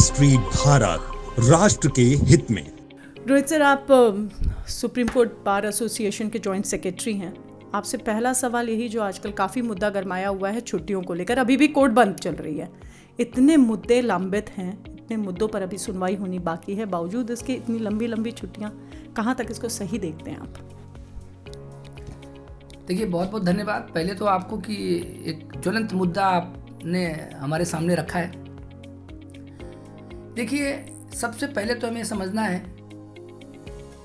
Street Bharat, राष्ट्र के हित में। रोहित सर, आप सुप्रीम कोर्ट बार एसोसिएशन के जॉइंट सेक्रेटरी हैं। आपसे पहला सवाल यही, जो आजकल काफ़ी मुद्दा गरमाया हुआ है छुट्टियों को लेकर, अभी भी कोर्ट बंद चल रही है, इतने मुद्दे लंबित हैं, इतने मुद्दों पर अभी सुनवाई होनी बाकी है, बावजूद इसके इतनी लंबी लंबी छुट्टियां, कहाँ तक इसको सही देखते हैं आप? देखिए, बहुत बहुत धन्यवाद पहले तो आपको कि एक ज्वलंत मुद्दा आपने हमारे सामने रखा है। देखिए, सबसे पहले तो हमें समझना है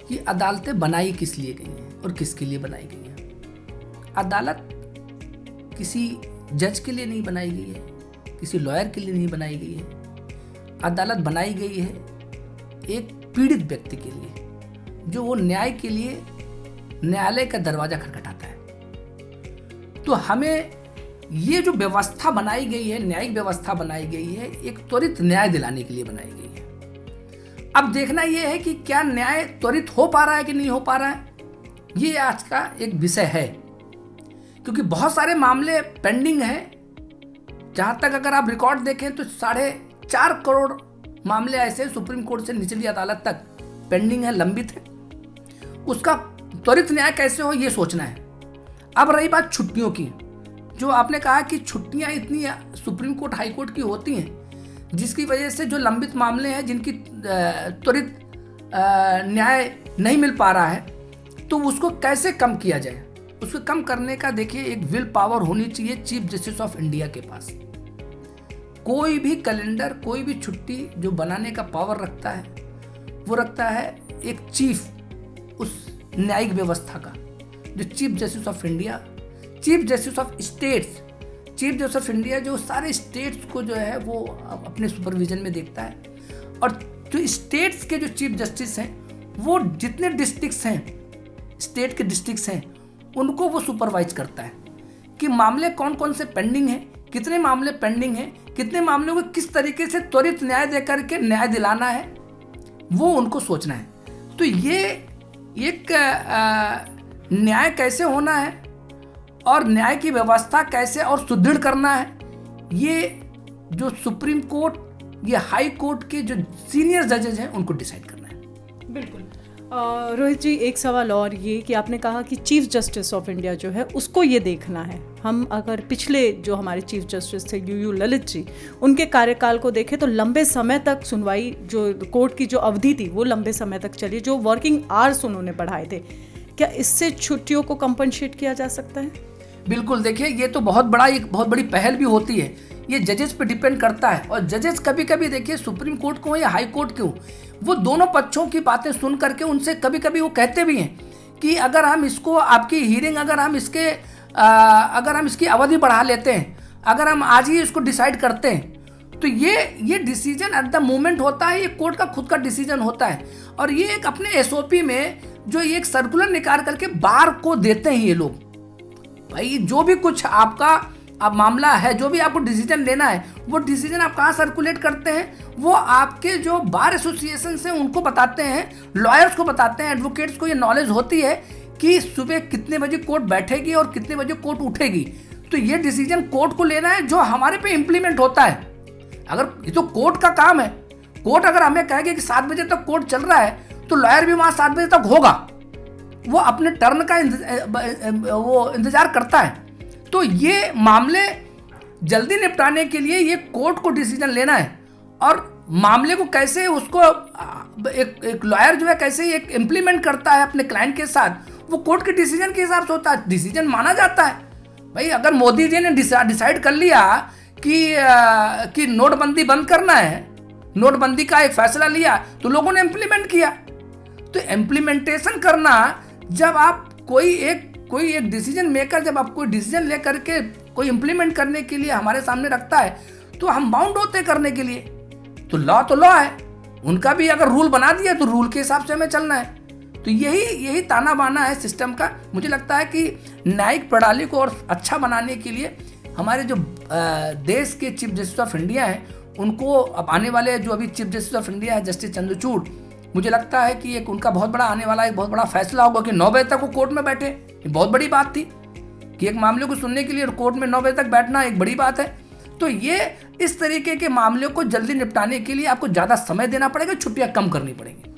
कि अदालतें बनाई किस लिए गई हैं और किसके लिए बनाई गई हैं। अदालत किसी जज के लिए नहीं बनाई गई है, किसी लॉयर के लिए नहीं बनाई गई है। अदालत बनाई गई है एक पीड़ित व्यक्ति के लिए, जो वो न्याय के लिए न्यायालय का दरवाजा खटखटाता है। तो हमें ये जो व्यवस्था बनाई गई है, न्यायिक व्यवस्था बनाई गई है, एक त्वरित न्याय दिलाने के लिए बनाई गई है। अब देखना यह है कि क्या न्याय त्वरित हो पा रहा है कि नहीं हो पा रहा है, ये आज का एक विषय है। क्योंकि बहुत सारे मामले पेंडिंग हैं। जहां तक अगर आप रिकॉर्ड देखें तो 4.5 करोड़ मामले ऐसे सुप्रीम कोर्ट से निचली अदालत तक पेंडिंग है, लंबित है। उसका त्वरित न्याय कैसे हो, ये सोचना है। अब रही बात छुट्टियों की, जो आपने कहा कि छुट्टियां इतनी सुप्रीम कोर्ट हाई कोर्ट की होती हैं, जिसकी वजह से जो लंबित मामले हैं, जिनकी त्वरित न्याय नहीं मिल पा रहा है, तो उसको कैसे कम किया जाए। उसको कम करने का देखिए एक विल पावर होनी चाहिए चीफ जस्टिस ऑफ इंडिया के पास। कोई भी कैलेंडर, कोई भी छुट्टी जो बनाने का पावर रखता है, वो रखता है एक चीफ उस न्यायिक व्यवस्था का, जो chief justice of India, chief justice of states, chief justice of India जो सारे स्टेट्स को जो है वो अपने सुपरविजन में देखता है। और जो स्टेट्स के जो चीफ जस्टिस हैं, वो जितने डिस्ट्रिक्ट्स हैं, स्टेट के डिस्ट्रिक्ट्स हैं, उनको वो सुपरवाइज करता है कि मामले कौन कौन से पेंडिंग हैं, कितने मामले पेंडिंग हैं, कितने मामलों को किस तरीके से त्वरित न्याय देकर के न्याय दिलाना है, वो उनको सोचना है। तो ये एक न्याय कैसे होना है और न्याय की व्यवस्था कैसे और सुदृढ़ करना है, ये जो सुप्रीम कोर्ट, ये हाई कोर्ट के जो सीनियर जजेज हैं, उनको डिसाइड करना है। बिल्कुल। रोहित जी, एक सवाल और ये कि आपने कहा कि चीफ जस्टिस ऑफ इंडिया जो है उसको ये देखना है। हम अगर पिछले जो हमारे चीफ जस्टिस थे यूयू ललित जी, उनके कार्यकाल को देखें तो लंबे समय तक सुनवाई, जो कोर्ट की जो अवधि थी वो लंबे समय तक चली, जो वर्किंग आवर्स उन्होंने बढ़ाए थे। क्या इससे छुट्टियों को कंपनसेट किया जा सकता है? बिल्कुल। देखिए, ये तो बहुत बड़ी पहल भी होती है। ये जजेस पे डिपेंड करता है। और जजेस कभी कभी देखिए, सुप्रीम कोर्ट को या हाई कोर्ट को, वो दोनों पक्षों की बातें सुन करके उनसे कभी कभी वो कहते भी हैं कि अगर हम इसको, आपकी हियरिंग, अगर हम इसकी अवधि बढ़ा लेते हैं, अगर हम आज ही इसको डिसाइड करते हैं, तो ये डिसीजन एट द मोमेंट होता है, ये कोर्ट का खुद का डिसीजन होता है। और ये एक अपने एसओपी में जो ये एक सर्कुलर निकाल करके बार को देते हैं ये लोग। भाई, जो भी कुछ आपका अब मामला है, जो भी आपको डिसीजन लेना है, वो डिसीजन आप कहाँ सर्कुलेट करते हैं, वो आपके जो बार एसोसिएशन हैं उनको बताते हैं, लॉयर्स को बताते हैं, एडवोकेट्स को ये नॉलेज होती है कि सुबह कितने बजे कोर्ट बैठेगी और कितने बजे कोर्ट उठेगी। तो ये डिसीजन कोर्ट को लेना है, जो हमारे पे इम्प्लीमेंट होता है। अगर ये तो कोर्ट का काम है, कोर्ट अगर हमें कहेगी कि 7 बजे तक कोर्ट चल रहा है, तो लॉयर भी वहाँ 7 बजे तक होगा, वो अपने टर्न का वो इंतजार करता है। तो ये मामले जल्दी निपटाने के लिए ये कोर्ट को डिसीजन लेना है। और मामले को कैसे उसको एक लॉयर जो है कैसे एक इम्प्लीमेंट करता है अपने क्लाइंट के साथ, वो कोर्ट के डिसीजन के हिसाब से होता है, डिसीजन माना जाता है। भाई, अगर मोदी जी ने डिसाइड कर लिया कि नोटबंदी बंद करना है, नोटबंदी का एक फैसला लिया, तो लोगों ने इम्प्लीमेंट किया। तो इम्प्लीमेंटेशन करना, जब आप कोई एक डिसीजन मेकर, जब आप कोई डिसीजन लेकर के कोई इम्प्लीमेंट करने के लिए हमारे सामने रखता है, तो हम बाउंड होते हैं करने के लिए। तो लॉ है, उनका भी अगर रूल बना दिया तो रूल के हिसाब से हमें चलना है। तो यही ताना बाना है सिस्टम का। मुझे लगता है कि न्यायिक प्रणाली को और अच्छा बनाने के लिए हमारे जो देश के चीफ जस्टिस ऑफ इंडिया हैं, उनको अब आने वाले जो अभी चीफ जस्टिस ऑफ इंडिया है जस्टिस चंद्रचूड़, मुझे लगता है कि एक उनका बहुत बड़ा आने वाला एक बहुत बड़ा फैसला होगा कि 9 बजे तक वो कोर्ट में बैठे। ये बहुत बड़ी बात थी कि एक मामले को सुनने के लिए कोर्ट में 9 बजे तक बैठना एक बड़ी बात है। तो ये इस तरीके के मामले को जल्दी निपटाने के लिए आपको ज़्यादा समय देना पड़ेगा, छुट्टियां कम करनी पड़ेंगी।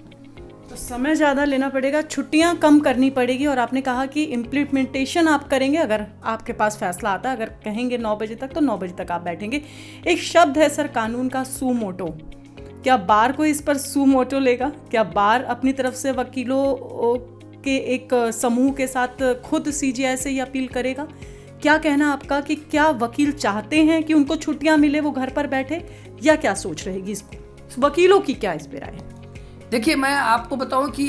तो समय ज़्यादा लेना पड़ेगा, छुट्टियां कम करनी पड़ेगी। और आपने कहा कि इम्प्लीमेंटेशन आप करेंगे, अगर आपके पास फैसला आता है, अगर कहेंगे 9 बजे तक तो 9 बजे तक आप बैठेंगे। एक शब्द है सर कानून का, सू मोटो। क्या बार कोई इस पर सू मोटो लेगा? क्या बार अपनी तरफ से वकीलों के एक समूह के साथ खुद CGI से ये अपील करेगा? क्या कहना आपका कि क्या वकील चाहते हैं कि उनको छुट्टियां मिले, वो घर पर बैठे, या क्या सोच रहेगी इस पर? वकीलों की क्या इस पर राय है? देखिए, मैं आपको बताऊं कि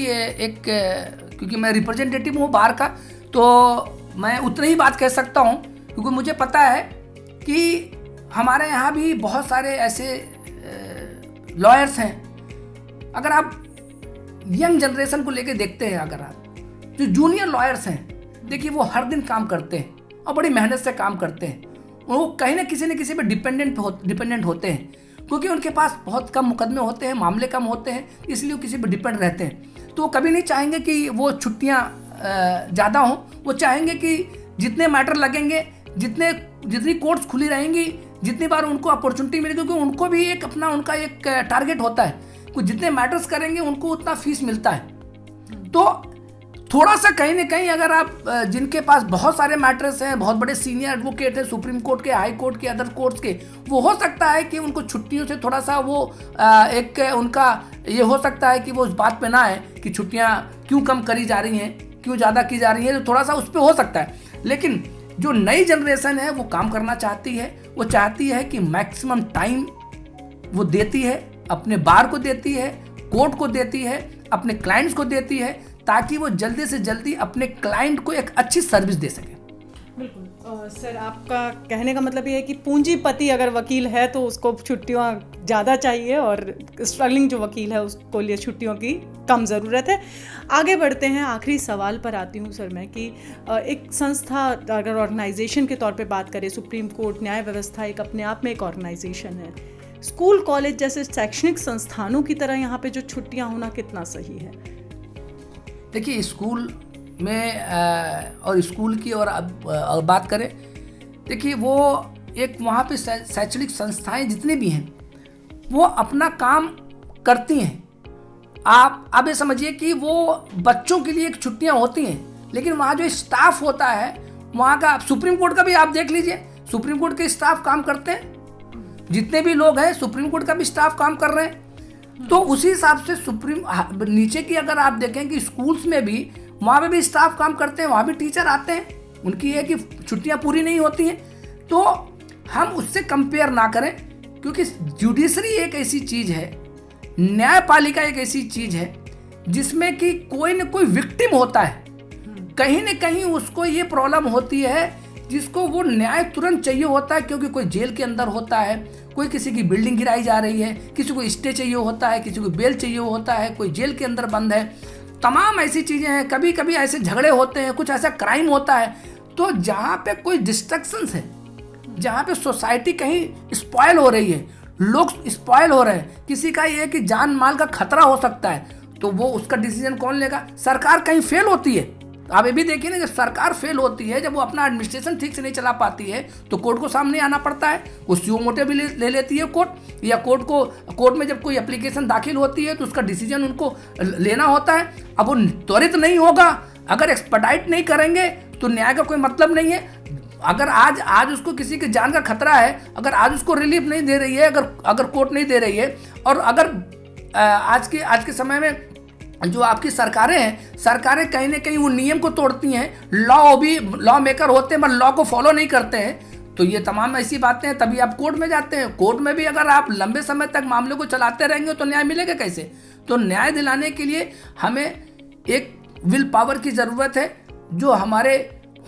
क्योंकि मैं रिप्रेजेंटेटिव हूँ बार का, तो मैं उतनी ही बात कह सकता हूँ, क्योंकि मुझे पता है कि हमारे यहाँ भी बहुत सारे ऐसे लॉयर्स हैं। अगर आप यंग जनरेशन को लेके देखते हैं, अगर आप जो जूनियर लॉयर्स हैं, देखिए वो हर दिन काम करते हैं और बड़ी मेहनत से काम करते हैं। वो कहीं ना किसी पे डिपेंडेंट होते हैं, क्योंकि उनके पास बहुत कम मुकदमे होते हैं, मामले कम होते हैं, इसलिए वो किसी पे डिपेंड रहते हैं। तो वो कभी नहीं चाहेंगे कि वो छुट्टियां ज़्यादा हों। वो चाहेंगे कि जितने मैटर लगेंगे, जितनी कोर्ट्स खुली रहेंगी, जितनी बार उनको अपॉर्चुनिटी मिलेगी, क्योंकि उनको भी उनका एक टारगेट होता है कि जितने मैटर्स करेंगे उनको उतना फीस मिलता है। तो थोड़ा सा कहीं ना कहीं अगर आप जिनके पास बहुत सारे मैटर्स हैं, बहुत बड़े सीनियर एडवोकेट हैं, सुप्रीम कोर्ट के, हाई कोर्ट के, अदर कोर्ट्स के, वो हो सकता है कि उनको छुट्टियों से थोड़ा सा वो एक उनका ये हो सकता है कि वो उस बात पे ना आए कि छुट्टियां क्यों कम करी जा रही हैं, क्यों ज़्यादा की जा रही हैं, तो थोड़ा सा उस पर हो सकता है। लेकिन जो नई जनरेशन है वो काम करना चाहती है। वो चाहती है कि मैक्सिमम टाइम वो देती है, अपने बार को देती है, कोर्ट को देती है, अपने क्लाइंट्स को देती है, ताकि वो जल्दी से जल्दी अपने क्लाइंट को एक अच्छी सर्विस दे सके। बिल्कुल सर, आपका कहने का मतलब ये है कि पूंजीपति अगर वकील है तो उसको छुट्टियां ज़्यादा चाहिए, और स्ट्रगलिंग जो वकील है उसको लिए छुट्टियों की कम ज़रूरत है। आगे बढ़ते हैं, आखिरी सवाल पर आती हूँ सर मैं कि एक संस्था, अगर ऑर्गेनाइजेशन के तौर पे बात करें, सुप्रीम कोर्ट न्याय व्यवस्था एक अपने आप में एक ऑर्गेनाइजेशन है। स्कूल कॉलेज जैसे शैक्षणिक संस्थानों की तरह यहाँ पे जो छुट्टियाँ होना कितना सही है? देखिए, स्कूल में और स्कूल की और बात करें, देखिए वो एक वहाँ पे शैक्षणिक संस्थाएं जितनी भी हैं वो अपना काम करती हैं। आप ये समझिए कि वो बच्चों के लिए एक छुट्टियाँ होती हैं, लेकिन वहाँ जो स्टाफ होता है वहाँ का, सुप्रीम कोर्ट का भी आप देख लीजिए, सुप्रीम कोर्ट के स्टाफ काम करते हैं, जितने भी लोग हैं सुप्रीम कोर्ट का भी स्टाफ काम कर रहे हैं। तो उसी हिसाब से नीचे की अगर आप देखें कि स्कूल्स में भी, वहाँ पे भी स्टाफ काम करते हैं, वहाँ भी टीचर आते हैं, उनकी है कि छुट्टियाँ पूरी नहीं होती हैं। तो हम उससे कंपेयर ना करें, क्योंकि जुडिशरी एक ऐसी चीज़ है, न्यायपालिका एक ऐसी चीज़ है जिसमें कि कोई न कोई विक्टिम होता है, कहीं न कहीं उसको ये प्रॉब्लम होती है जिसको वो न्याय तुरंत चाहिए होता है, क्योंकि कोई जेल के अंदर होता है, कोई किसी की बिल्डिंग गिराई जा रही है, किसी को स्टे चाहिए होता है, किसी को बेल चाहिए होता है, कोई जेल के अंदर बंद है, तमाम ऐसी चीज़ें हैं। कभी कभी ऐसे झगड़े होते हैं, कुछ ऐसा क्राइम होता है। तो जहाँ पे कोई डिस्ट्रक्शंस है, जहाँ पे सोसाइटी कहीं स्पॉयल हो रही है, लोग स्पॉयल हो रहे हैं, किसी का ये है कि जान माल का खतरा हो सकता है, तो वो उसका डिसीजन कौन लेगा? सरकार कहीं फेल होती है। आप ये भी देखिए ना, जब सरकार फेल होती है, जब वो अपना एडमिनिस्ट्रेशन ठीक से नहीं चला पाती है, तो कोर्ट को सामने आना पड़ता है। वो सुओ मोटे भी ले लेती है कोर्ट, या कोर्ट में जब कोई एप्लीकेशन दाखिल होती है तो उसका डिसीजन उनको लेना होता है। अब वो त्वरित नहीं होगा, अगर एक्सपर्टाइट नहीं करेंगे तो न्याय का कोई मतलब नहीं है। अगर आज उसको किसी की जान का खतरा है, अगर आज उसको रिलीफ नहीं दे रही है, अगर कोर्ट नहीं दे रही है, और अगर आज के समय में जो आपकी सरकारें हैं, सरकारें कहीं ना कहीं वो नियम को तोड़ती हैं, लॉ मेकर होते हैं पर लॉ को फॉलो नहीं करते हैं, तो ये तमाम ऐसी बातें हैं। तभी आप कोर्ट में जाते हैं। कोर्ट में भी अगर आप लंबे समय तक मामले को चलाते रहेंगे तो न्याय मिलेगा कैसे? तो न्याय दिलाने के लिए हमें एक विल पावर की ज़रूरत है, जो हमारे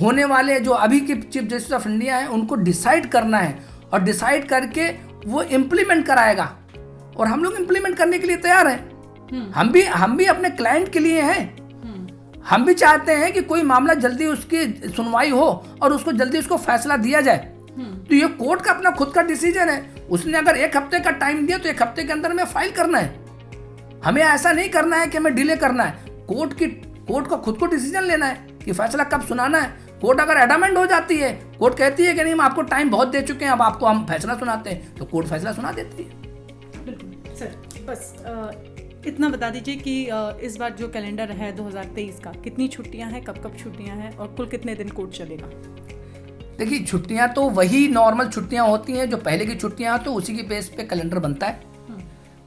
होने वाले जो अभी के चीफ जस्टिस ऑफ इंडिया हैं उनको डिसाइड करना है, और डिसाइड करके वो इम्प्लीमेंट कराएगा, और हम लोग इम्प्लीमेंट करने के लिए तैयार हैं। हम भी अपने क्लाइंट के लिए हैं। हम भी चाहते हैं कि कोई मामला जल्दी उसकी सुनवाई हो और उसको जल्दी उसको फैसला दिया जाए। तो ये कोर्ट का अपना खुद का डिसीजन है। उसने अगर 1 हफ्ते का टाइम दिया तो 1 हफ्ते के अंदर में फाइल करना है। हमें ऐसा नहीं करना है कि हमें डिले करना है। कोर्ट को खुद को डिसीजन लेना है कि फैसला कब सुनाना है। कोर्ट अगर एडामेंट हो जाती है, कोर्ट कहती है कि नहीं हम आपको टाइम बहुत दे चुके हैं, अब आपको हम फैसला सुनाते हैं, तो कोर्ट फैसला सुना देती है। बिल्कुल सर, बस इतना बता दीजिए कि इस बार जो कैलेंडर है 2023 का, कितनी छुट्टियां हैं, कब कब छुट्टियां हैं और कुल कितने दिन कोर्ट चलेगा? देखिए छुट्टियां तो वही नॉर्मल छुट्टियां होती हैं जो पहले की छुट्टियां, तो उसी के बेस पे कैलेंडर बनता है।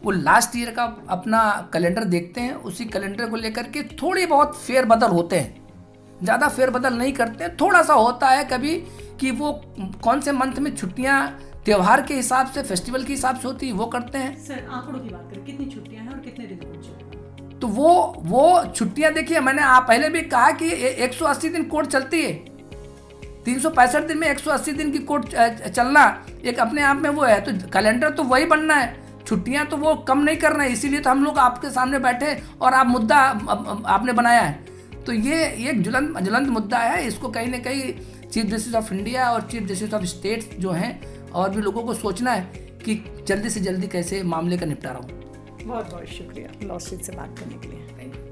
वो लास्ट ईयर का अपना कैलेंडर देखते हैं, उसी कैलेंडर को लेकर के थोड़ी बहुत फेरबदल होते हैं, ज़्यादा फेरबदल नहीं करते हैं। थोड़ा सा होता है कभी कि वो कौन से मंथ में छुट्टियां त्योहार के हिसाब से, फेस्टिवल के हिसाब से होती है, वो करते हैं। सर आंकड़ों की बात करें, कितनी छुट्टियां हैं और कितने दिन कोर्ट चलेगा? तो वो छुट्टियां देखिए, मैंने आप पहले भी कहा कि 180 दिन कोर्ट चलती है। 365 दिन में 180 दिन की कोर्ट चलना एक अपने आप में वो है, तो कैलेंडर तो वही बनना है, छुट्टियां तो वो कम नहीं करना है। इसीलिए तो हम लोग आपके सामने बैठे और आप मुद्दा आपने बनाया है। तो ये एक ज्वलंत मुद्दा है, इसको कहीं ना कहीं चीफ जस्टिस ऑफ इंडिया और चीफ जस्टिस ऑफ स्टेट्स जो हैं और भी लोगों को सोचना है कि जल्दी से जल्दी कैसे मामले का निपटारा हो। बहुत बहुत शुक्रिया लॉ स्ट्रीट से बात करने के लिए।